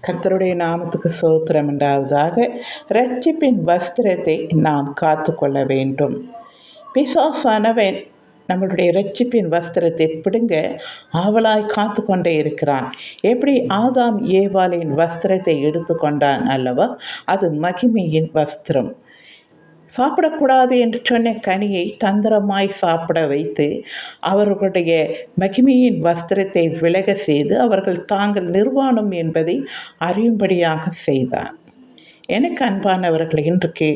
கர்த்தருடைய நாமத்துக்கு ஸ்தோத்திரம் உண்டாவதாக. இரட்சிப்பின் வஸ்திரத்தை நாம் காத்து கொள்ள வேண்டும். பிசாசானவன் நம்மளுடைய இரட்சிப்பின் வஸ்திரத்தை பிடுங்க ஆவலாய் காத்து கொண்டே இருக்கிறான். எப்படி ஆதாம் ஏவாளின் வஸ்திரத்தை எடுத்துக்கொண்டான் அல்லவா? அது மகிமையின் வஸ்திரம். சாப்பிடக்கூடாது என்று சொன்ன கனியை தந்திரமாய் சாப்பிட வைத்து அவர்களுடைய மகிமையின் வஸ்திரத்தை விலக செய்து அவர்கள் தாங்கள் நிர்வாணம் என்பதை அறியும்படியாக செய்தான். எனக்கு அன்பானவர்கள், இன்றைக்கு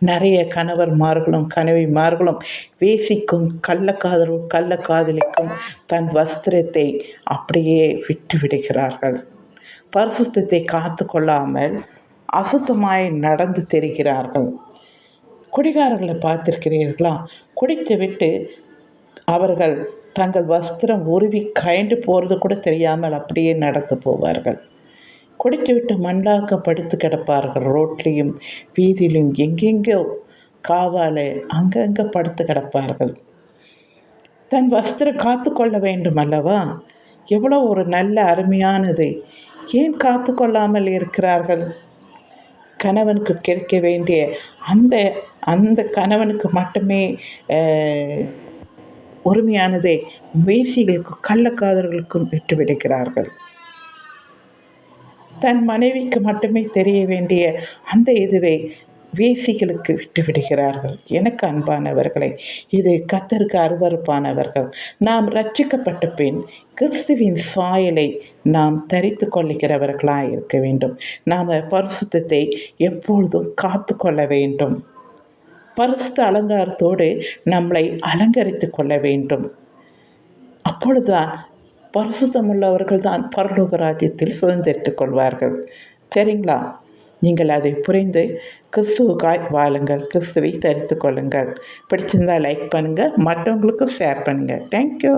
நிறைய கணவர்மார்களும் கணவிமார்களும் வேசிக்கும் கள்ளக்காதலிக்கும் தன் வஸ்திரத்தை அப்படியே விட்டு விடுகிறார்கள். பரிசுத்தத்தை காத்து கொள்ளாமல் அசுத்தமாய் நடந்து தெரிகிறார்கள். குடிகாரர்களை பார்த்திருக்கிறீர்களா? குடித்து விட்டு அவர்கள் தங்கள் வஸ்திரம் உருவி கயண்டு போகிறது கூட தெரியாமல் அப்படியே நடந்து போவார்கள். குடித்து விட்டு மண்ணாக்க படுத்து கிடப்பார்கள். ரோட்லேயும் வீதியிலும் எங்கெங்கோ காவால அங்கங்கே படுத்து கிடப்பார்கள். தன் வஸ்திரம் காத்து கொள்ள வேண்டும் அல்லவா? எவ்வளோ ஒரு நல்ல அருமையானது. ஏன் காத்து கொள்ளாமல் இருக்கிறார்கள்? கணவனுக்கு கிடைக்க வேண்டிய அந்த கணவனுக்கு மட்டுமே உரிமையானதை வேசிகளுக்கும் கள்ளக்காதர்களுக்கும் விட்டு விடுகிறார்கள். தன் மனைவிக்கு மட்டுமே தெரிய வேண்டிய அந்த இதுவை வேசிகளுக்கு விட்டு விடுகிறார்கள். எனக்கு அன்பானவர்களை, இது கர்த்தருக்கு அருவருப்பானவர்கள். நாம் ரட்சிக்கப்பட்ட பின் கிறிஸ்துவின் சாயலை நாம் தரித்து கொள்ளுகிறவர்களாக இருக்க வேண்டும். நாம் பரிசுத்தத்தை எப்பொழுதும் காத்து கொள்ள வேண்டும். பரிசுத்த அலங்காரத்தோடு நம்மளை அலங்கரித்து கொள்ள வேண்டும். அப்பொழுதுதான் பரிசுத்தமுள்ளவர்கள் தான் பரலோக ராஜ்யத்தில் சுதந்திரித்துக் கொள்வார்கள். சரிங்களா? நீங்கள் அதை புரிந்து கிறிஸ்துவுக்காய் வாழுங்கள். கிறிஸ்துவை தரித்து கொள்ளுங்கள். பிடிச்சிருந்தால் லைக் பண்ணுங்கள், மற்றவங்களுக்கும் ஷேர் பண்ணுங்கள். தேங்க்யூ.